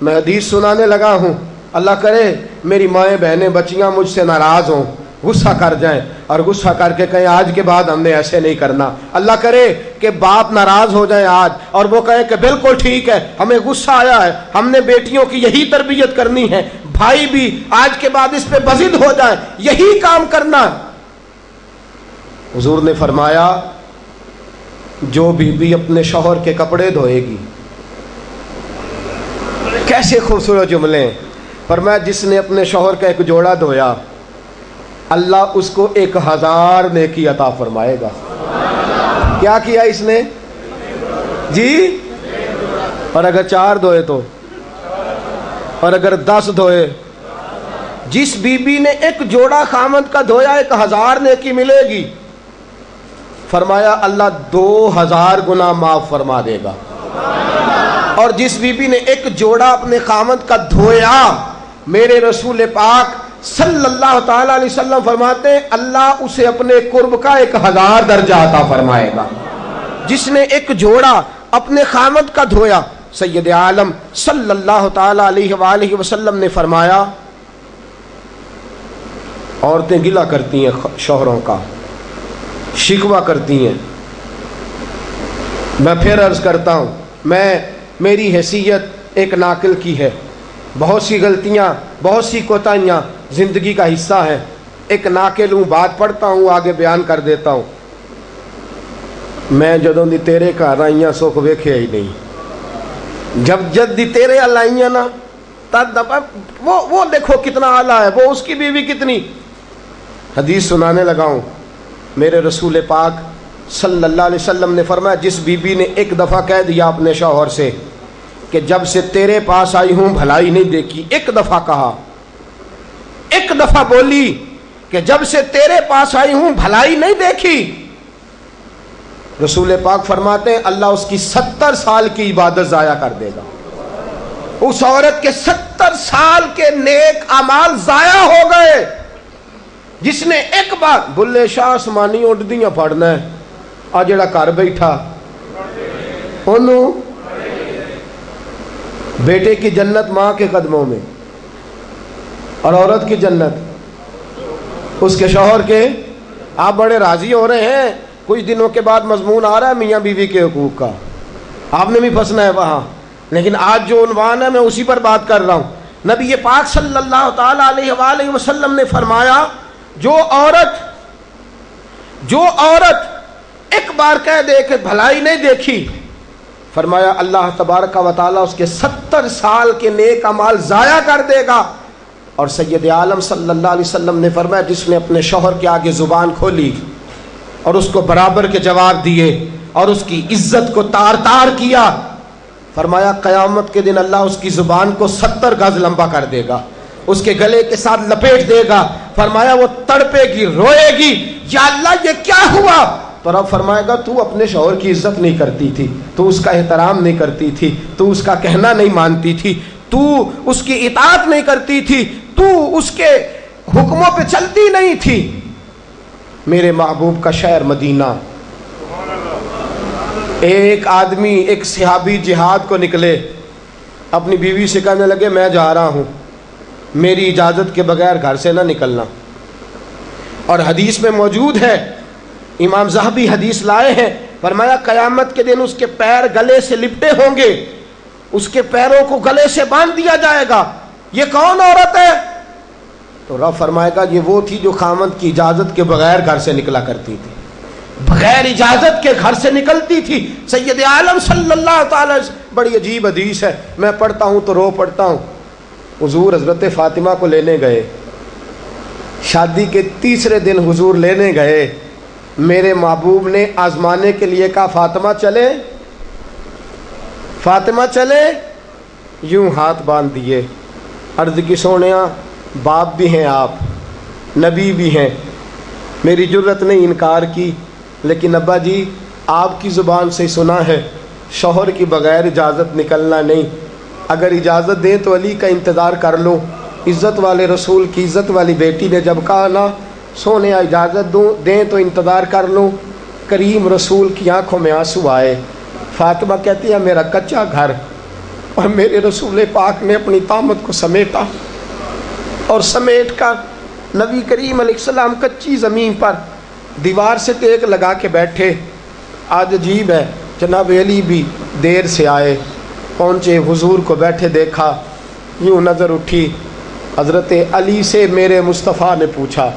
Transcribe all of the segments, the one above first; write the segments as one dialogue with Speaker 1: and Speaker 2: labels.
Speaker 1: میں حدیث سنانے لگا ہوں، اللہ کرے میری مائیں بہنیں بچیاں مجھ سے ناراض ہوں، غصہ کر جائیں اور غصہ کر کے کہیں آج کے بعد ہم نے ایسے نہیں کرنا۔ اللہ کرے کہ باپ ناراض ہو جائیں آج اور وہ کہیں کہ بالکل ٹھیک ہے، ہمیں غصہ آیا ہے، ہم نے بیٹیوں کی یہی تربیت کرنی ہے، بھائی بھی آج کے بعد اس پہ بضد ہو جائیں، یہی کام کرنا۔ حضور نے فرمایا جو بیوی اپنے شوہر کے کپڑے دھوئے گی، کیسے خوبصورت جملے، فرمایا جس نے اپنے شوہر کا ایک جوڑا دھویا اللہ اس کو 1000 نیکی عطا فرمائے گا۔ کیا کیا اس نے جی؟ اور اگر 4 دھوئے تو، اور اگر 10 دھوئے، جس بی بی نے ایک جوڑا خامد کا دھویا 1000 نیکی ملے گی۔ فرمایا اللہ 2000 گناہ معاف فرما دے گا۔ اور جس بی بی نے ایک جوڑا اپنے خامد کا دھویا، میرے رسول پاک صلی اللہ تعالی علیہ وسلم فرماتے ہیں اللہ اسے اپنے قرب کا 1000 درجہ عطا فرمائے گا۔ جس نے ایک جوڑا اپنے خامد کا دھویا، سید عالم صلی اللہ تعالی علیہ وآلہ وسلم نے فرمایا عورتیں گلہ کرتی ہیں شوہروں کا، شکوہ کرتی ہیں۔ میں پھر عرض کرتا ہوں، میری حیثیت ایک ناقل کی ہے، بہت سی غلطیاں، بہت سی کوتاہیاں زندگی کا حصہ ہے، ایک ناقل ہوں، بات پڑھتا ہوں آگے بیان کر دیتا ہوں۔ میں جدوں دی تیرے گھر آئیاں سکھ ویکھیا ہی نہیں، جب جد دی تیرے ال آئیاں نا تد وہ دیکھو کتنا اعلیٰ ہے، وہ اس کی بیوی کتنی۔ حدیث سنانے لگا ہوں، میرے رسول پاک صلی اللہ علیہ وسلم نے فرمایا جس بی بی نے ایک دفعہ کہہ دیا اپنے شوہر سے کہ جب سے تیرے پاس آئی ہوں بھلائی نہیں دیکھی، ایک دفعہ کہا، ایک دفعہ بولی کہ جب سے تیرے پاس آئی ہوں بھلائی نہیں دیکھی، رسول پاک فرماتے ہیں اللہ اس کی 70 سال کی عبادت ضائع کر دے گا۔ اس عورت کے 70 سال کے نیک اعمال ضائع ہو گئے، جس نے ایک بار بلے شاہ آسمانی اڈدیاں پڑھنا ہے، آ جڑا گھر بیٹھا انہوں بیٹے کی جنت ماں کے قدموں میں، اور عورت کی جنت اس کے شوہر کے۔ آپ بڑے راضی ہو رہے ہیں، کچھ دنوں کے بعد مضمون آ رہا ہے میاں بیوی کے حقوق کا، آپ نے بھی پھنسنا ہے وہاں، لیکن آج جو عنوان ہے میں اسی پر بات کر رہا ہوں۔ نبی پاک صلی اللہ تعالی علیہ وآلہ وسلم نے فرمایا جو عورت ایک بار کہہ دے کہ بھلائی نہیں دیکھی، فرمایا اللہ تبارک و تعالیٰ اس کے 70 سال کے نیک اعمال ضائع کر دے گا۔ اور سید عالم صلی اللہ علیہ وسلم نے فرمایا جس نے اپنے شوہر کے آگے زبان کھولی اور اس کو برابر کے جواب دیے اور اس کی عزت کو تار تار کیا، فرمایا قیامت کے دن اللہ اس کی زبان کو 70 گز لمبا کر دے گا، اس کے گلے کے ساتھ لپیٹ دے گا۔ فرمایا وہ تڑپے گی، روئے گی، یا اللہ یہ کیا ہوا؟ تو رب فرمائے گا تو اپنے شوہر کی عزت نہیں کرتی تھی، تو اس کا احترام نہیں کرتی تھی، تو اس کا کہنا نہیں مانتی تھی، تو اس کی اطاعت نہیں کرتی تھی، تو اس کے حکموں پہ چلتی نہیں تھی۔ میرے محبوب کا شہر مدینہ، ایک آدمی، ایک صحابی جہاد کو نکلے، اپنی بیوی سے کہنے لگے میں جا رہا ہوں، میری اجازت کے بغیر گھر سے نہ نکلنا۔ اور حدیث میں موجود ہے، امام ذہبی حدیث لائے ہیں، فرمایا قیامت کے دن اس کے پیر گلے سے لپٹے ہوں گے، اس کے پیروں کو گلے سے باندھ دیا جائے گا، یہ کون عورت ہے؟ تو رب فرمائے گا یہ وہ تھی جو خامد کی اجازت کے بغیر گھر سے نکلا کرتی تھی، بغیر اجازت کے گھر سے نکلتی تھی۔ سید عالم صلی اللہ تعالی، بڑی عجیب حدیث ہے، میں پڑھتا ہوں تو رو پڑھتا ہوں۔ حضور حضرت فاطمہ کو لینے گئے، شادی کے تیسرے دن حضور لینے گئے، میرے محبوب نے آزمانے کے لیے کہا فاطمہ چلے، فاطمہ چلے، یوں ہاتھ باندھ دیے، عرض کی سونیا باپ بھی ہیں آپ، نبی بھی ہیں، میری جرت نے انکار کی، لیکن ابا جی آپ کی زبان سے سنا ہے شوہر کی بغیر اجازت نکلنا نہیں، اگر اجازت دیں تو علی کا انتظار کر لو۔ عزت والے رسول کی عزت والی بیٹی نے جب کہا نا سونے اجازت دیں تو انتظار کر لو، کریم رسول کی آنکھوں میں آنسو آئے۔ فاطمہ کہتی ہے میرا کچا گھر اور میرے رسول پاک نے اپنی طامت کو سمیٹا اور سمیٹ کر نبی کریم علیہ السلام کچی زمین پر دیوار سے ٹیک لگا کے بیٹھے. آج عجیب ہے، جناب علی بھی دیر سے آئے، پہنچے، حضور کو بیٹھے دیکھا، یوں نظر اٹھی. حضرت علی سے میرے مصطفیٰ نے پوچھا،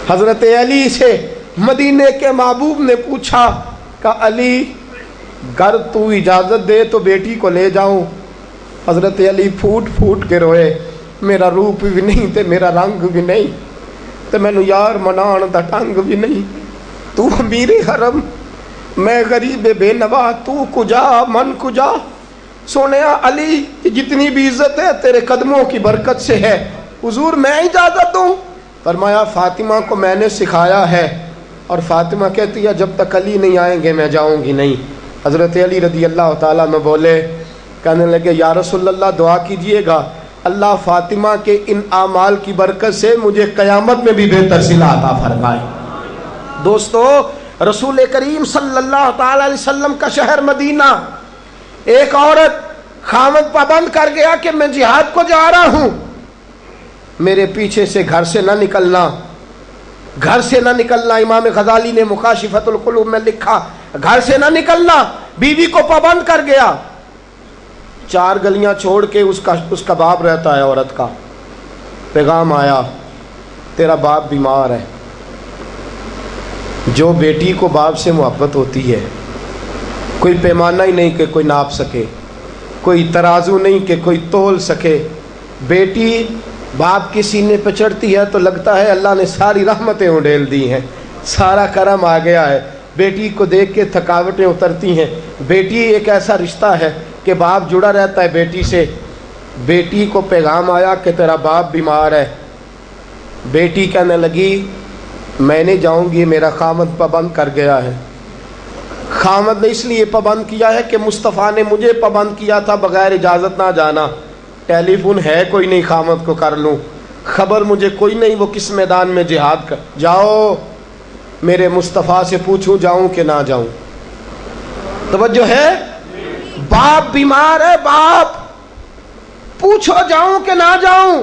Speaker 1: حضرت علی سے مدینے کے محبوب نے پوچھا کہ علی گر تو اجازت دے تو بیٹی کو لے جاؤں. حضرت علی پھوٹ پھوٹ کے روئے، میرا روپ بھی نہیں تے میرا رنگ بھی نہیں تے مینوں یار منان دا ٹنگ بھی نہیں. تو امیر حرم، میں غریب بے نوا، تو کجا من کجا. سونیا علی جتنی بھی عزت ہے تیرے قدموں کی برکت سے ہے. حضور میں اجازت دوں؟ فرمایا فاطمہ کو میں نے سکھایا ہے. اور فاطمہ کہتی ہے جب تک علی نہیں آئیں گے میں جاؤں گی نہیں. حضرت علی رضی اللہ تعالیٰ میں بولے، کہنے لگے یا رسول اللہ دعا کیجئے گا اللہ فاطمہ کے ان اعمال کی برکت سے مجھے قیامت میں بھی بہتر صلہ عطا فرمائے. دوستو، رسول کریم صلی اللہ تعالی علیہ وسلم کا شہر مدینہ، ایک عورت خامد پابند کر گیا کہ میں جہاد کو جا رہا ہوں، میرے پیچھے سے گھر سے نہ نکلنا، گھر سے نہ نکلنا. امام غزالی نے مکاشفۃ القلوب میں لکھا گھر سے نہ نکلنا. بیوی کو پابند کر گیا. 4 گلیاں چھوڑ کے اس کا باپ رہتا ہے عورت کا. پیغام آیا تیرا باپ بیمار ہے. جو بیٹی کو باپ سے محبت ہوتی ہے کوئی پیمانہ ہی نہیں کہ کوئی ناپ سکے، کوئی ترازو نہیں کہ کوئی تول سکے. بیٹی باپ کے سینے پہ چڑھتی ہے تو لگتا ہے اللہ نے ساری رحمتیں اڈیل دی ہیں، سارا کرم آ گیا ہے. بیٹی کو دیکھ کے تھکاوٹیں اترتی ہیں. بیٹی ایک ایسا رشتہ ہے کہ باپ جڑا رہتا ہے بیٹی سے. بیٹی کو پیغام آیا کہ تیرا باپ بیمار ہے. بیٹی کہنے لگی میں نہیں جاؤں گی، میرا خامد پابند کر گیا ہے. خامد نے اس لیے پابند کیا ہے کہ مصطفیٰ نے مجھے پابند کیا تھا بغیر اجازت نہ جانا. ٹیلی فون ہے کوئی نہیں خامد کو کر لوں، خبر مجھے کوئی نہیں وہ کس میدان میں جہاد کر. جاؤ میرے مصطفیٰ سے پوچھوں جاؤں کہ نہ جاؤں. توجہ ہے، باپ بیمار ہے، باپ پوچھو جاؤں کہ نہ جاؤں.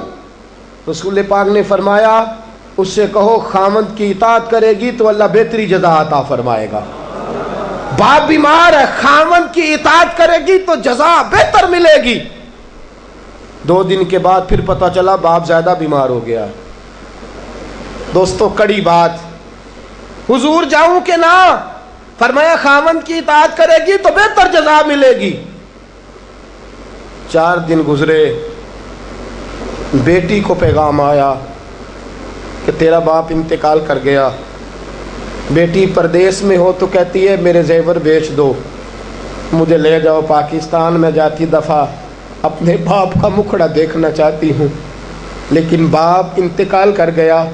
Speaker 1: رسول پاک نے فرمایا اس سے کہو خامد کی اطاعت کرے گی تو اللہ بہتری جزا عطا فرمائے گا. باپ بیمار ہے، خامد کی اطاعت کرے گی تو جزا بہتر ملے گی. 2 دن کے بعد پھر پتہ چلا باپ زیادہ بیمار ہو گیا. دوستو کڑی بات، حضور جاؤں کہ نہ؟ فرمایا خامد کی اطاعت کرے گی تو بہتر جزا ملے گی. 4 دن گزرے، بیٹی کو پیغام آیا کہ تیرا باپ انتقال کر گیا. بیٹی پردیس میں ہو تو کہتی ہے میرے زیور بیچ دو، مجھے لے جاؤ پاکستان میں جاتی دفعہ اپنے باپ کا مکھڑا دیکھنا چاہتی ہوں. لیکن باپ انتقال کر گیا.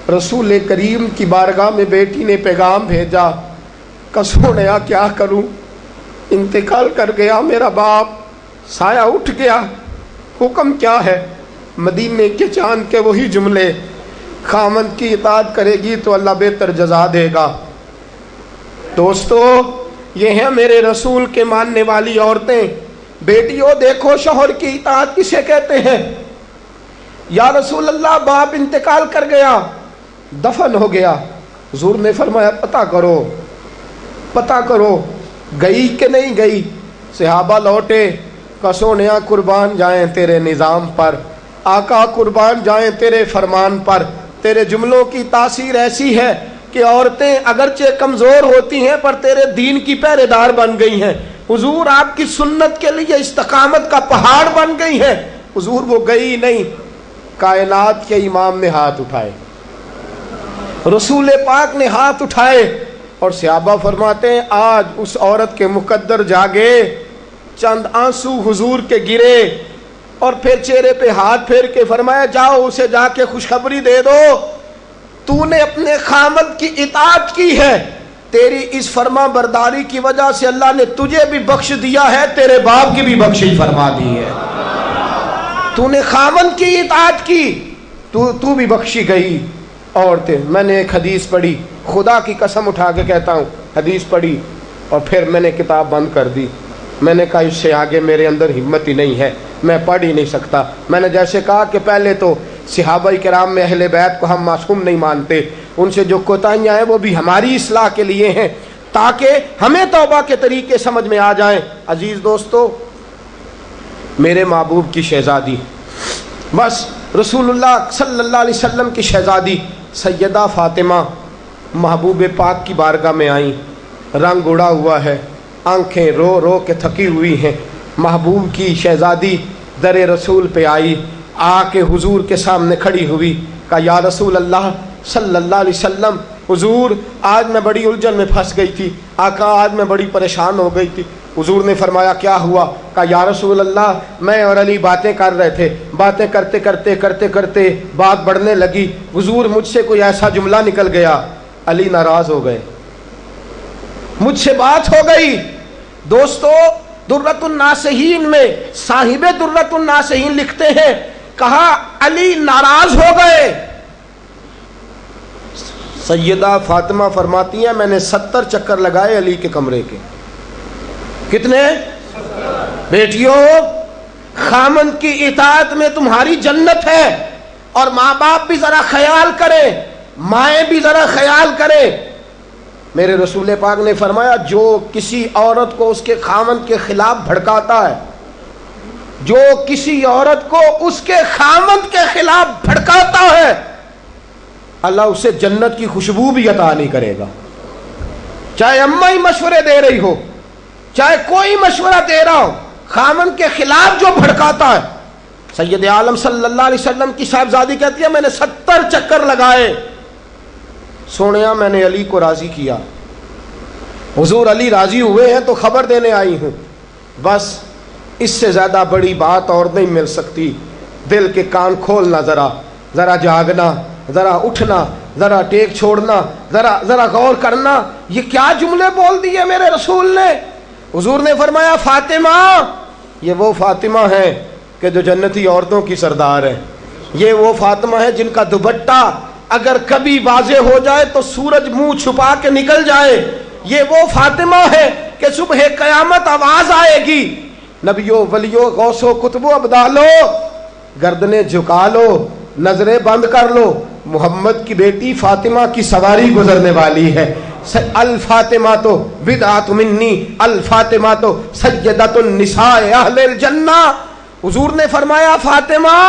Speaker 1: رسول کریم کی بارگاہ میں بیٹی نے پیغام بھیجا کہ سونیا کیا کروں، انتقال کر گیا میرا باپ، سایہ اٹھ گیا، حکم کیا ہے؟ مدینے کے چاند کے وہی جملے، خامد کی اطاعت کرے گی تو اللہ بہتر جزا دے گا. دوستو یہ ہیں میرے رسول کے ماننے والی عورتیں. بیٹیوں دیکھو شوہر کی اطاعت کسے کہتے ہیں. یا رسول اللہ باپ انتقال کر گیا، دفن ہو گیا. حضور نے فرمایا پتہ کرو گئی کہ نہیں گئی. صحابہ لوٹے کہ سونیا قربان جائیں تیرے نظام پر، آقا قربان جائیں تیرے فرمان پر. تیرے جملوں کی تاثیر ایسی ہے کہ عورتیں اگرچہ کمزور ہوتی ہیں پر تیرے دین کی پہرے دار بن گئی ہیں. حضور آپ کی سنت کے لیے استقامت کا پہاڑ بن گئی ہیں. حضور وہ گئی نہیں. کائنات کے امام نے ہاتھ اٹھائے، رسول پاک نے ہاتھ اٹھائے اور صحابہ فرماتے ہیں آج اس عورت کے مقدر جاگے. چند آنسو حضور کے گرے اور پھر چہرے پہ ہاتھ پھیر کے فرمایا جاؤ اسے جا کے خوشخبری دے دو، تو نے اپنے خامد کی اطاعت کی ہے، تیری اس فرما برداری کی وجہ سے اللہ نے تجھے بھی بخش دیا ہے، تیرے باپ کی بھی بخشش فرما دی ہے. تو نے خامد کی اطاعت کی تو بھی بخشی گئی. عورتیں، میں نے ایک حدیث پڑھی، خدا کی قسم اٹھا کے کہتا ہوں، حدیث پڑھی اور پھر میں نے کتاب بند کر دی. میں نے کہا اس سے آگے میرے اندر ہمت ہی نہیں ہے، میں پڑھ ہی نہیں سکتا۔ میں نے جیسے کہا کہ پہلے تو صحابہ کرام میں اہل بیت کو ہم معصوم نہیں مانتے، ان سے جو کوتاہیاں ہیں وہ بھی ہماری اصلاح کے لیے ہیں تاکہ ہمیں توبہ کے طریقے سمجھ میں آ جائیں۔ عزیز دوستو، میرے محبوب کی شہزادی، بس رسول اللہ صلی اللہ علیہ وسلم کی شہزادی سیدہ فاطمہ محبوب پاک کی بارگاہ میں آئیں، رنگ اڑا ہوا ہے، آنکھیں رو رو کے تھکی ہوئی ہیں۔ محبوب کی شہزادی در رسول پہ آئی، آ کے حضور کے سامنے کھڑی ہوئی، کہا یا رسول اللہ صلی اللہ علیہ وسلم، حضور آج میں بڑی الجھن میں پھنس گئی تھی، آقا آج میں بڑی پریشان ہو گئی تھی۔ حضور نے فرمایا کیا ہوا؟ کہا یا رسول اللہ میں اور علی باتیں کر رہے تھے، باتیں کرتے کرتے کرتے کرتے بات بڑھنے لگی، حضور مجھ سے کوئی ایسا جملہ نکل گیا، علی ناراض ہو گئے، مجھ سے بات ہو گئی۔ دوستو درۃ الناصحین میں صاحب درۃ الناصحین لکھتے ہیں، کہا علی ناراض ہو گئے۔ سیدہ فاطمہ فرماتی ہیں میں نے 70 چکر لگائے علی کے کمرے کے۔ کتنے؟ بیٹیوں، خامند کی اطاعت میں تمہاری جنت ہے، اور ماں باپ بھی ذرا خیال کریں، مائیں بھی ذرا خیال کریں۔ میرے رسول پاک نے فرمایا جو کسی عورت کو اس کے خامند کے خلاف بھڑکاتا ہے، جو کسی عورت کو اس کے خامند کے خلاف بھڑکاتا ہے، اللہ اسے جنت کی خوشبو بھی عطا نہیں کرے گا۔ چاہے اماں ہی مشورے دے رہی ہو، چاہے کوئی مشورہ دے رہا ہو، خامند کے خلاف جو بھڑکاتا ہے۔ سید عالم صلی اللہ علیہ وسلم کی صاحبزادی کہتی ہے میں نے 70 چکر لگائے، سونیا میں نے علی کو راضی کیا، حضور علی راضی ہوئے ہیں تو خبر دینے آئی ہوں۔ بس اس سے زیادہ بڑی بات اور نہیں مل سکتی۔ دل کے کان کھولنا، ذرا جاگنا، ذرا اٹھنا، ذرا ٹیک چھوڑنا، ذرا غور کرنا۔ یہ کیا جملے بول دیے میرے رسول نے؟ حضور نے فرمایا فاطمہ، یہ وہ فاطمہ ہے کہ جو جنتی عورتوں کی سردار ہے، یہ وہ فاطمہ ہے جن کا دوپٹہ اگر کبھی واضح ہو جائے تو سورج منہ چھپا کے نکل جائے، یہ وہ فاطمہ ہے کہ صبح قیامت آواز آئے گی نبیوں ولیوں غوثوں کتبوں ابدالو گردنیں جھکا لو، نظریں بند کر لو، محمد کی بیٹی فاطمہ کی سواری گزرنے والی ہے۔ الفاطمہ تو بدعت منی، الفاطمہ تو سیدۃ النساء اہل الجنہ۔ حضور نے فرمایا فاطمہ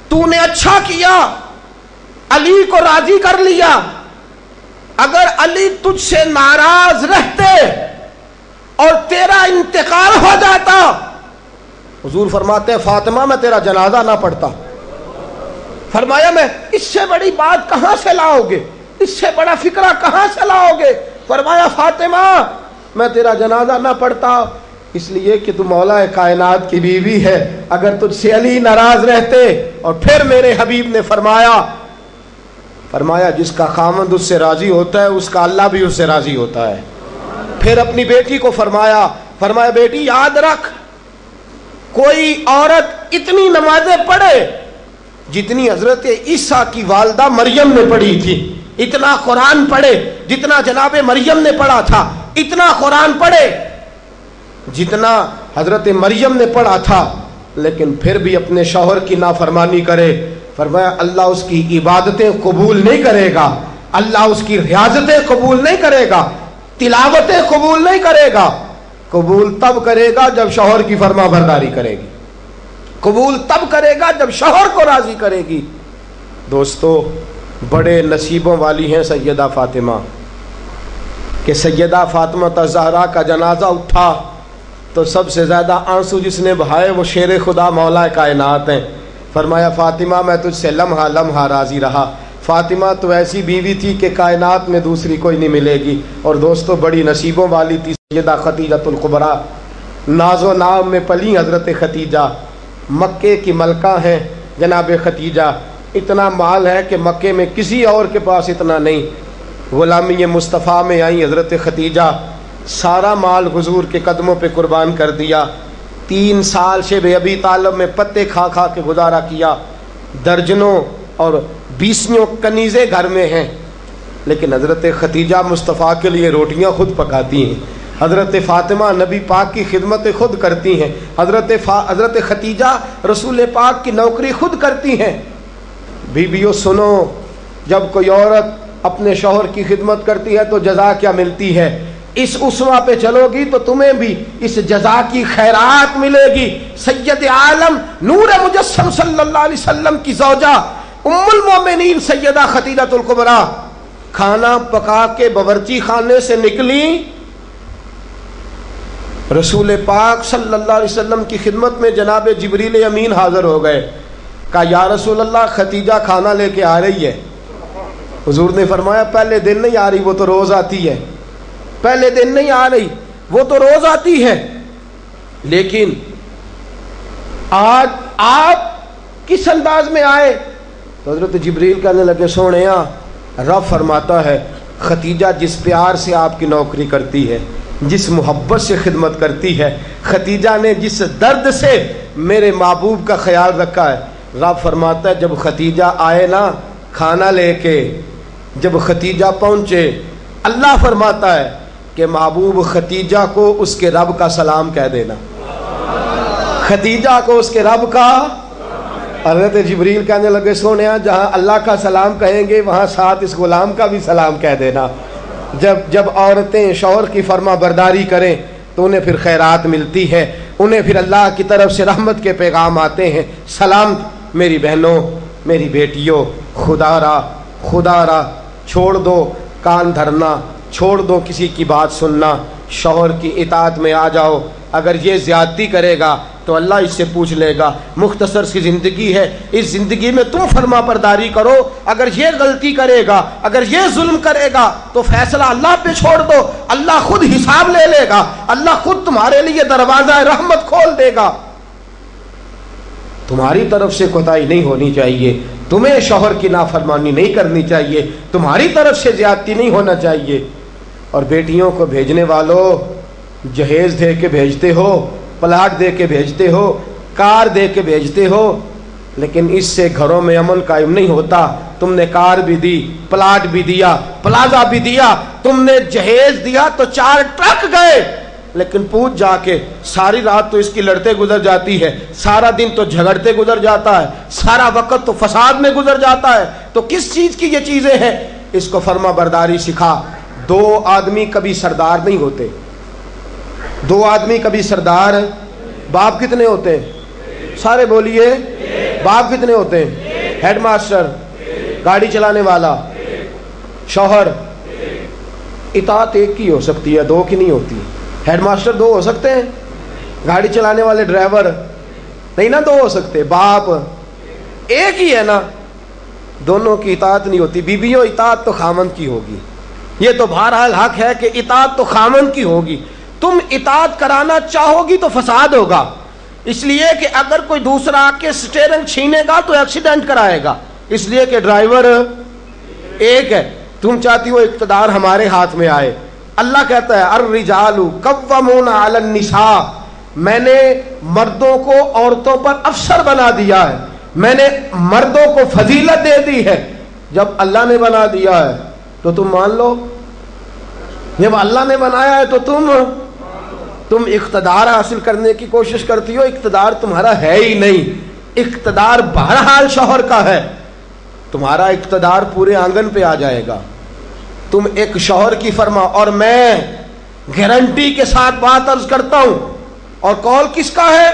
Speaker 1: تو نے اچھا کیا، علی کو راضی کر لیا، اگر علی تجھ سے ناراض رہتے اور تیرا انتقال ہو جاتا، حضور فرماتے ہیں فاطمہ میں تیرا جنازہ نہ پڑھتا۔ فرمایا میں اس سے بڑی بات کہاں سے لاؤ گے، اس سے بڑا فکرہ کہاں سے لاؤ گے؟ فرمایا فاطمہ میں تیرا جنازہ نہ پڑھتا اس لیے کہ تو مولا کائنات کی بیوی ہے، اگر تجھ سے علی ناراض رہتے۔ اور پھر میرے حبیب نے فرمایا جس کا خامند اس سے راضی ہوتا ہے اس کا اللہ بھی اس سے راضی ہوتا ہے۔ پھر اپنی بیٹی کو فرمایا بیٹی یاد رکھ، کوئی عورت اتنی نمازیں پڑھے جتنی حضرت عیسیٰ کی والدہ مریم نے پڑھی تھی، اتنا قرآن پڑھے جتنا جناب مریم نے پڑھا تھا، اتنا قرآن پڑھے جتنا حضرت مریم نے پڑھا تھا، لیکن پھر بھی اپنے شوہر کی نافرمانی کرے، فرمایا اللہ اس کی عبادتیں قبول نہیں کرے گا، اللہ اس کی ریاضتیں قبول نہیں کرے گا، تلاوتیں قبول نہیں کرے گا۔ قبول تب کرے گا جب شوہر کی فرما برداری کرے گی، قبول تب کرے گا جب شوہر کو راضی کرے گی۔ دوستو بڑے نصیبوں والی ہیں سیدہ فاطمہ کہ سیدہ فاطمہ الزہرا کا جنازہ اٹھا تو سب سے زیادہ آنسو جس نے بہائے وہ شیر خدا مولا کائنات ہیں۔ فرمایا فاطمہ میں تجھ سے لمحہ لمحہ راضی رہا، فاطمہ تو ایسی بیوی تھی کہ کائنات میں دوسری کوئی نہیں ملے گی۔ اور دوستو بڑی نصیبوں والی تھی سیدہ خدیجۃ الکبریٰ، ناز و نام میں پلی حضرت خدیجہ، مکے کی ملکہ ہیں جناب خدیجہ، اتنا مال ہے کہ مکے میں کسی اور کے پاس اتنا نہیں۔ غلامی مصطفیٰ میں آئی حضرت خدیجہ، سارا مال حضور کے قدموں پہ قربان کر دیا، 3 سال شیب ابی طالب میں پتے کھا کھا کے گزارا کیا، درجنوں اور 20 کنیزیں گھر میں ہیں، لیکن حضرت خدیجہ مصطفیٰ کے لیے روٹیاں خود پکاتی ہیں، حضرت فاطمہ نبی پاک کی خدمت خود کرتی ہیں، حضرت خدیجہ رسول پاک کی نوکری خود کرتی ہیں۔ بیویوں سنو، جب کوئی عورت اپنے شوہر کی خدمت کرتی ہے تو جزا کیا ملتی ہے؟ اس اسوہ پہ چلو گی تو تمہیں بھی اس جزا کی خیرات ملے گی۔ سید عالم نور مجسم صلی اللہ علیہ وسلم کی زوجہ ام المومنین سیدہ خدیجہ الکبریٰ کھانا پکا کے باورچی خانے سے نکلی، رسول پاک صلی اللہ علیہ وسلم کی خدمت میں جناب جبریل امین حاضر ہو گئے۔ کہا یا رسول اللہ خدیجہ کھانا لے کے آ رہی ہے۔ حضور نے فرمایا پہلے دن نہیں آ رہی، وہ تو روز آتی ہے۔ پہلے دن نہیں آ رہی، وہ تو روز آتی ہے، لیکن آج آپ کس انداز میں آئے؟ تو حضرت جبریل کہنے لگے سونیا، رب فرماتا ہے خدیجہ جس پیار سے آپ کی نوکری کرتی ہے، جس محبت سے خدمت کرتی ہے، خدیجہ نے جس درد سے میرے محبوب کا خیال رکھا ہے، رب فرماتا ہے جب خدیجہ آئے نا کھانا لے کے، جب خدیجہ پہنچے، اللہ فرماتا ہے کہ محبوب خدیجہ کو اس کے رب کا سلام کہہ دینا، خدیجہ کو اس کے رب کا۔ حضرت جبریل کہنے لگے سونیا جہاں اللہ کا سلام کہیں گے وہاں ساتھ اس غلام کا بھی سلام کہہ دینا۔ جب عورتیں شوہر کی فرما برداری کریں تو انہیں پھر خیرات ملتی ہے، انہیں پھر اللہ کی طرف سے رحمت کے پیغام آتے ہیں۔ سلام میری بہنوں، میری بیٹیوں، خدا را چھوڑ دو کان دھرنا، چھوڑ دو کسی کی بات سننا، شوہر کی اطاعت میں آ جاؤ۔ اگر یہ زیادتی کرے گا تو اللہ اس سے پوچھ لے گا۔ مختصر سی زندگی ہے، اس زندگی میں تم فرما برداری کرو۔ اگر یہ غلطی کرے گا، اگر یہ ظلم کرے گا تو فیصلہ اللہ پہ چھوڑ دو، اللہ خود حساب لے لے گا، اللہ خود تمہارے لیے دروازہ رحمت کھول دے گا۔ تمہاری طرف سے کوتاہی نہیں ہونی چاہیے، تمہیں شوہر کی نافرمانی نہیں کرنی چاہیے، تمہاری طرف سے زیادتی نہیں ہونا چاہیے۔ اور بیٹیوں کو بھیجنے والوں، جہیز دے کے بھیجتے ہو، پلاٹ دے کے بھیجتے ہو، کار دے کے بھیجتے ہو، لیکن اس سے گھروں میں امن قائم نہیں ہوتا۔ تم نے کار بھی دی، پلاٹ بھی دیا، پلازا بھی دیا، تم نے جہیز دیا تو 4 ٹرک گئے، لیکن پوچھ جا کے ساری رات تو اس کی لڑتے گزر جاتی ہے، سارا دن تو جھگڑتے گزر جاتا ہے، سارا وقت تو فساد میں گزر جاتا ہے، تو کس چیز کی یہ چیزیں ہیں؟ اس کو فرما برداری سکھا۔ 2 آدمی کبھی سردار نہیں ہوتے، 2 آدمی کبھی سردار۔ باپ کتنے ہوتے ہیں؟ سارے بولیے، باپ کتنے ہوتے ہیں؟ ہیڈ ماسٹر، گاڑی چلانے والا، شوہر۔ اطاعت ایک کی ہو سکتی ہے، 2 کی نہیں ہوتی۔ ہیڈ ماسٹر 2 ہو سکتے ہیں، گاڑی چلانے والے ڈرائیور نہیں نا 2 ہو سکتے، باپ ایک ہی ہے نا، دونوں کی اطاعت نہیں ہوتی۔ بیویوں اطاعت تو خامند کی ہوگی، یہ تو بہرحال حق ہے کہ اطاعت تو خامند کی ہوگی۔ تم اطاعت کرانا چاہو گی تو فساد ہوگا، اس لیے کہ اگر کوئی دوسرا آ کے سٹیئرنگ چھینے گا تو ایکسیڈنٹ کرائے گا، اس لیے کہ ڈرائیور ایک ہے۔ تم چاہتی ہو اقتدار ہمارے ہاتھ میں آئے، اللہ کہتا ہے الرجال قوامون علی النساء، میں نے مردوں کو عورتوں پر افسر بنا دیا ہے، میں نے مردوں کو فضیلت دے دی ہے۔ جب اللہ نے بنا دیا ہے تو تم مان لو، جب اللہ نے بنایا ہے تو تم اقتدار حاصل کرنے کی کوشش کرتی ہو، اقتدار تمہارا ہے ہی نہیں، اقتدار بہرحال شوہر کا ہے، تمہارا اقتدار پورے آنگن پہ آ جائے گا۔ تم ایک شوہر کی فرما، اور میں گارنٹی کے ساتھ بات عرض کرتا ہوں، اور قول کس کا ہے؟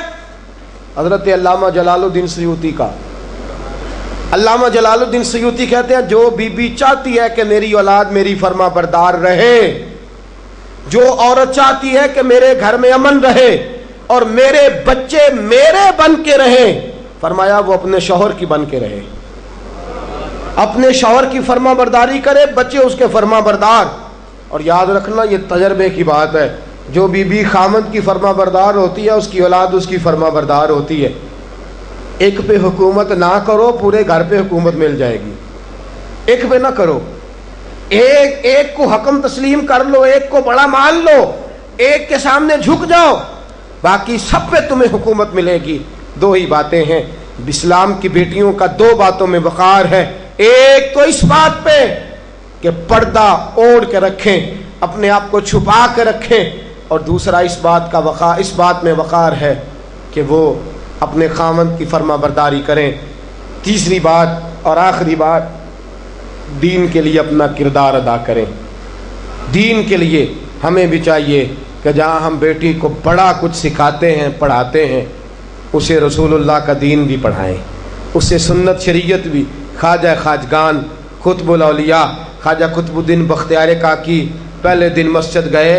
Speaker 1: حضرت علامہ جلال الدین سیوطی کا۔ علامہ جلال الدین سیوطی کہتے ہیں جو بی چاہتی ہے کہ میری اولاد میری فرما بردار رہے، جو عورت چاہتی ہے کہ میرے گھر میں امن رہے اور میرے بچے میرے بن کے رہیں، فرمایا وہ اپنے شوہر کی بن کے رہے، اپنے شوہر کی فرما برداری کرے، بچے اس کے فرما بردار۔ اور یاد رکھنا یہ تجربے کی بات ہے، جو بی خامند کی فرما بردار ہوتی ہے اس کی اولاد اس کی فرما بردار ہوتی ہے۔ ایک پہ حکومت نہ کرو، پورے گھر پہ حکومت مل جائے گی۔ ایک پہ نہ کرو، ایک کو حکم تسلیم کر لو، ایک کو بڑا مان لو، ایک کے سامنے جھک جاؤ، باقی سب پہ تمہیں حکومت ملے گی۔ 2 ہی باتیں ہیں اسلام کی بیٹیوں کا، 2 باتوں میں وقار ہے۔ ایک تو اس بات پہ کہ پردہ اوڑھ کے رکھیں، اپنے آپ کو چھپا کے رکھیں، اور دوسرا اس بات میں وقار ہے کہ وہ اپنے خاوند کی فرما برداری کریں۔ تیسری بات اور آخری بات، دین کے لیے اپنا کردار ادا کریں۔ دین کے لیے ہمیں بھی چاہیے کہ جہاں ہم بیٹی کو بڑا کچھ سکھاتے ہیں پڑھاتے ہیں، اسے رسول اللہ کا دین بھی پڑھائیں، اسے سنت شریعت بھی۔ خواجہ خواجگان قطب الاولیاء خواجہ قطب الدین بختیار کاکی پہلے دن مسجد گئے،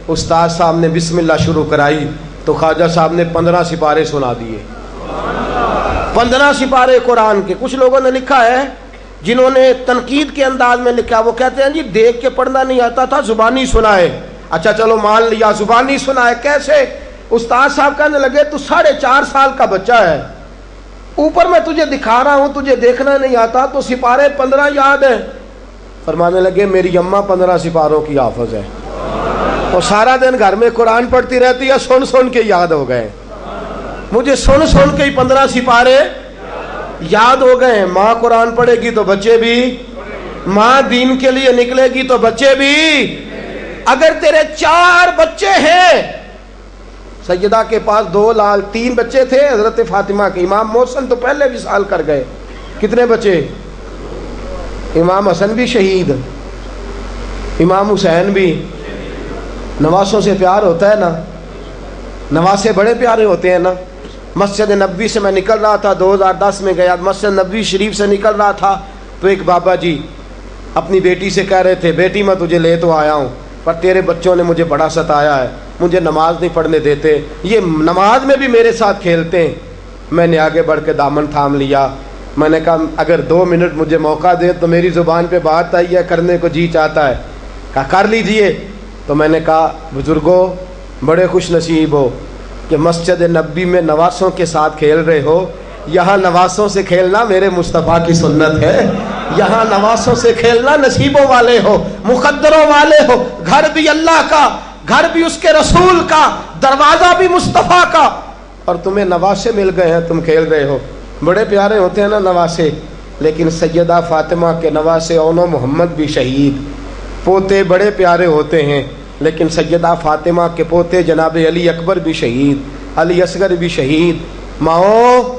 Speaker 1: استاد صاحب نے بسم اللہ شروع کرائی تو خواجہ صاحب نے 15 سپارے سنا دیے، 15 سپارے قرآن کے۔ کچھ لوگوں نے لکھا ہے جنہوں نے تنقید کے انداز میں لکھا، وہ کہتے ہیں جی دیکھ کے پڑھنا نہیں آتا تھا، زبانی سنائے۔ اچھا چلو مان لیا زبانی سنائے، کیسے؟ استاد صاحب کہنے لگے تو 4.5 سال کا بچہ ہے، اوپر میں تجھے دکھا رہا ہوں، تجھے دیکھنا نہیں آتا تو سپارے 15 یاد ہیں۔ فرمانے لگے میری اماں 15 سپاروں کی حافظ ہے، اور سارا دن گھر میں قرآن پڑھتی رہتی ہے، سن کے یاد ہو گئے، مجھے سن کے ہی 15 سپارے یاد ہو گئے۔ ماں قرآن پڑھے گی تو بچے بھی، ماں دین کے لیے نکلے گی تو بچے بھی۔ اگر تیرے 4 بچے ہیں، سیدہ کے پاس 3 بچے تھے حضرت فاطمہ کے، امام محسن تو پہلے وصال کر گئے، کتنے بچے؟ امام حسن بھی شہید، امام حسین بھی۔ نواسوں سے پیار ہوتا ہے نا، نواسے بڑے پیارے ہوتے ہیں نا۔ مسجد نبوی سے میں نکل رہا تھا، 2010 میں گیا، مسجد نبوی شریف سے نکل رہا تھا تو ایک بابا جی اپنی بیٹی سے کہہ رہے تھے بیٹی میں تجھے لے تو آیا ہوں پر تیرے بچوں نے مجھے بڑا ستایا ہے، مجھے نماز نہیں پڑھنے دیتے، یہ نماز میں بھی میرے ساتھ کھیلتے ہیں۔ میں نے آگے بڑھ کے دامن تھام لیا، میں نے کہا اگر 2 منٹ مجھے موقع دیں تو میری زبان پہ بات آئی ہے، کرنے کو جی چاہتا ہے، کہا کر لیجئے۔ تو میں نے کہا بزرگوں بڑے خوش نصیب ہو کہ مسجد نبوی میں نواسوں کے ساتھ کھیل رہے ہو، یہاں نواسوں سے کھیلنا میرے مصطفیٰ کی سنت ہے، یہاں نواسوں سے کھیلنا نصیبوں والے ہو، مقدروں والے ہو، گھر بھی اللہ کا، گھر بھی اس کے رسول کا، دروازہ بھی مصطفیٰ کا، اور تمہیں نواسے مل گئے ہیں، تم کھیل رہے ہو۔ بڑے پیارے ہوتے ہیں نا نواسے، لیکن سیدہ فاطمہ کے نواسے اونو محمد بھی شہید، پوتے بڑے پیارے ہوتے ہیں، لیکن سیدہ فاطمہ کے پوتے جناب علی اکبر بھی شہید، علی اصغر بھی شہید۔ ماؤں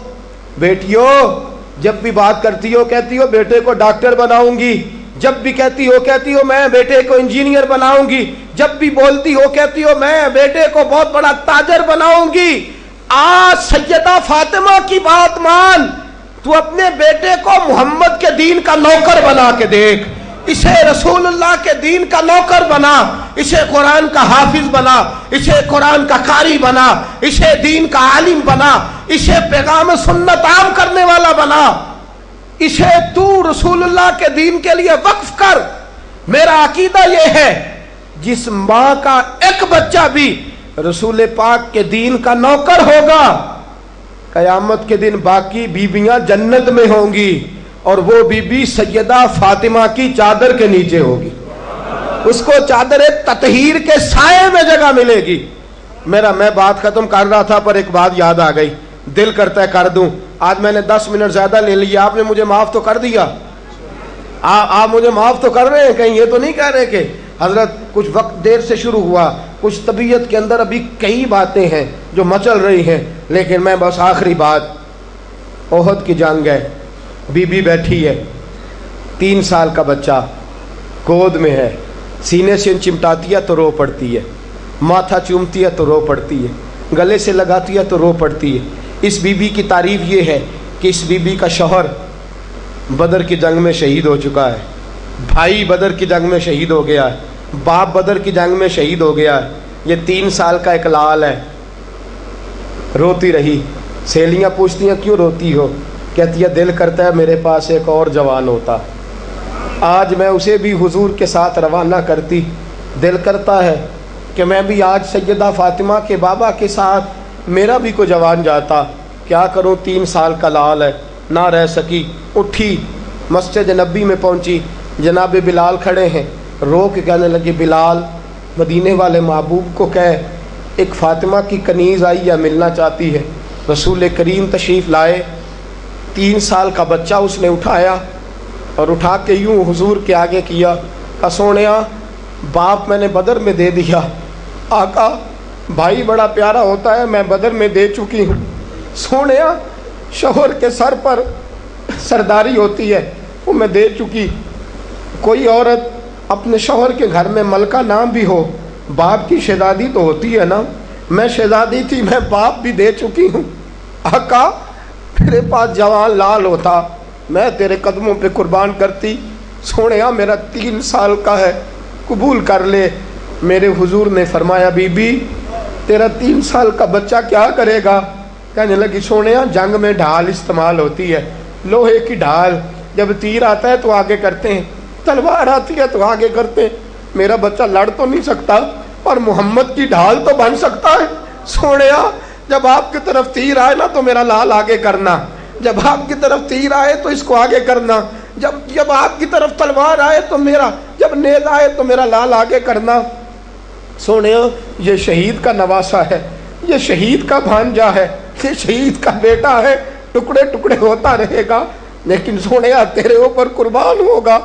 Speaker 1: بیٹیوں جب بھی بات کرتی ہو کہتی ہو بیٹے کو ڈاکٹر بناؤں گی، جب بھی کہتی ہو میں بیٹے کو انجینئر بناؤں گی، جب بھی بولتی ہو کہتی ہو میں بیٹے کو بہت بڑا تاجر بناؤں گی۔ آج سیدہ فاطمہ کی بات مان، تو اپنے بیٹے کو محمد کے دین کا نوکر بنا کے دیکھ، اسے رسول اللہ کے دین کا نوکر بنا، اسے قرآن کا حافظ بنا، اسے قرآن کا قاری بنا، اسے دین کا عالم بنا، اسے پیغام سنت عام کرنے والا بنا، اسے تو رسول اللہ کے دین کے لیے وقف کر۔ میرا عقیدہ یہ ہے جس ماں کا ایک بچہ بھی رسول پاک کے دین کا نوکر ہوگا، قیامت کے دن باقی بیویاں جنت میں ہوں گی، اور وہ بی بی سیدہ فاطمہ کی چادر کے نیچے ہوگی، اس کو چادر تطہیر کے سائے میں جگہ ملے گی۔ میں بات ختم کر رہا تھا پر ایک بات یاد آ گئی، دل کرتا ہے کر دوں۔ آج میں نے 10 منٹ زیادہ لے لیا، آپ نے مجھے معاف تو کر دیا، آپ مجھے معاف تو کر رہے ہیں، کہیں یہ تو نہیں کہہ رہے کہ حضرت کچھ وقت دیر سے شروع ہوا، کچھ طبیعت کے اندر ابھی کئی باتیں ہیں جو مچل رہی ہیں، لیکن میں بس آخری بات، احد کی جنگ ہے، بی بی بیٹھی ہے، 3 سال کا بچہ گود میں ہے، سینے سے چمٹاتی ہے تو رو پڑتی ہے، ماتھا چومتی ہے تو رو پڑتی ہے، گلے سے لگاتی ہے تو رو پڑتی ہے۔ اس بی بی کی تعریف یہ ہے کہ اس بی بی کا شوہر بدر کی جنگ میں شہید ہو چکا ہے، بھائی بدر کی جنگ میں شہید ہو گیا ہے، باپ بدر کی جنگ میں شہید ہو گیا ہے، یہ 3 سال کا ایک لال ہے۔ روتی رہی، سہیلیاں پوچھتی ہیں کیوں روتی ہو؟ کہتی ہے دل کرتا ہے میرے پاس ایک اور جوان ہوتا، آج میں اسے بھی حضور کے ساتھ روانہ کرتی، دل کرتا ہے کہ میں بھی آج سیدہ فاطمہ کے بابا کے ساتھ میرا بھی کوئی جوان جاتا، کیا کروں 3 سال کا لال ہے، نہ رہ سکی، اٹھی مسجد نبی میں پہنچی، جناب بلال کھڑے ہیں، رو کے کہنے لگی بلال مدینے والے محبوب کو کہے ایک فاطمہ کی کنیز آئی یا ملنا چاہتی ہے۔ رسول کریم تشریف لائے، 3 سال کا بچہ اس نے اٹھایا اور اٹھا کے یوں حضور کے آگے کیا، سونیا باپ میں نے بدر میں دے دیا، آقا بھائی بڑا پیارا ہوتا ہے، میں بدر میں دے چکی ہوں۔ سونیا شوہر کے سر پر سرداری ہوتی ہے، وہ میں دے چکی۔ کوئی عورت اپنے شوہر کے گھر میں ملکہ نام بھی ہو، باپ کی شہزادی تو ہوتی ہے نا، میں شہزادی تھی، میں باپ بھی دے چکی ہوں۔ آقا میرے پاس جوان لال ہوتا، میں تیرے قدموں پہ قربان کرتی۔ سونیا میرا 3 سال کا ہے، قبول کر لے۔ میرے حضور نے فرمایا بی بی تیرا 3 سال کا بچہ کیا کرے گا؟ کہنے لگی سونیا جنگ میں ڈھال استعمال ہوتی ہے، لوہے کی ڈھال، جب تیر آتا ہے تو آگے کرتے ہیں، تلوار آتی ہے تو آگے کرتے ہیں، میرا بچہ لڑ تو نہیں سکتا اور محمد کی ڈھال تو بن سکتا ہے۔ سونیا جب آپ کی طرف تیر آئے نا تو میرا لال آگے کرنا، جب آپ کی طرف تیر آئے تو اس کو آگے کرنا، جب آپ کی طرف تلوار آئے تو میرا، جب نیز آئے تو میرا لال آگے کرنا۔ سونیا یہ شہید کا نواسا ہے، یہ شہید کا بھانجا ہے، یہ شہید کا بیٹا ہے، ٹکڑے ٹکڑے ہوتا رہے گا، لیکن سونیا تیرے اوپر قربان ہوگا۔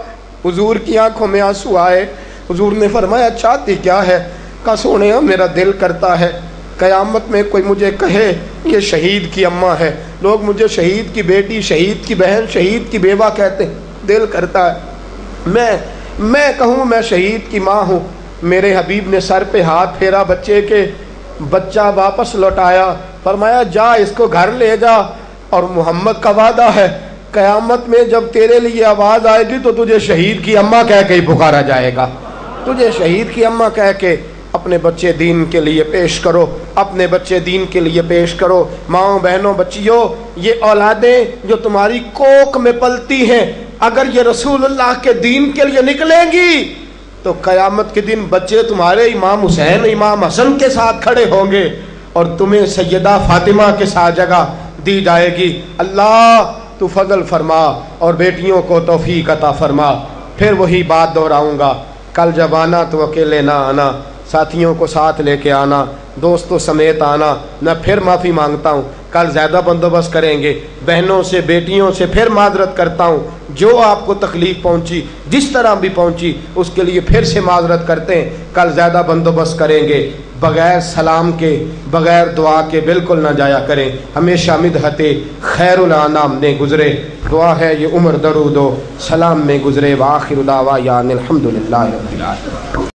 Speaker 1: حضور کی آنکھوں میں آنسو آئے۔ حضور نے فرمایا چاہتی کیا ہے؟ کہا سونیا میرا دل کرتا ہے قیامت میں کوئی مجھے کہے یہ شہید کی اماں ہے، لوگ مجھے شہید کی بیٹی، شہید کی بہن، شہید کی بیوہ کہتے ہیں، دل کرتا ہے میں کہوں میں شہید کی ماں ہوں۔ میرے حبیب نے سر پہ ہاتھ پھیرا بچے کے، بچہ واپس لوٹایا، فرمایا جا اس کو گھر لے جا، اور محمد کا وعدہ ہے قیامت میں جب تیرے لیے آواز آئے گی تو تجھے شہید کی اماں کہہ کے ہی پکارا جائے گا، تجھے شہید کی اماں کہہ کے اپنے بچے دین کے لیے پیش کرو، اپنے بچے دین کے لیے پیش کرو۔ ماؤں بہنوں بچیوں، یہ اولادیں جو تمہاری کوکھ میں پلتی ہیں اگر یہ رسول اللہ کے دین کے لیے نکلیں گی تو قیامت کے دن بچے تمہارے امام حسین امام حسن کے ساتھ کھڑے ہوں گے اور تمہیں سیدہ فاطمہ کے ساتھ جگہ دی جائے گی۔ اللہ تو فضل فرما اور بیٹیوں کو توفیق عطا فرما۔ پھر وہی بات دہراؤں گا، کل جب آنا تو اکیلے نہ آنا، ساتھیوں کو ساتھ لے کے آنا، دوستوں سمیت آنا۔ میں پھر معافی مانگتا ہوں، کل زیادہ بندوبست کریں گے، بہنوں سے بیٹیوں سے پھر معذرت کرتا ہوں، جو آپ کو تکلیف پہنچی جس طرح بھی پہنچی اس کے لیے پھر سے معذرت کرتے ہیں، کل زیادہ بندوبست کریں گے۔ بغیر سلام کے بغیر دعا کے بالکل نہ جایا کریں، ہمیشہ مدحت خیر الانام نے گزرے، دعا ہے یہ عمر درود و سلام میں گزرے۔ وآخر دعوانا الحمدللہ رب العالمین۔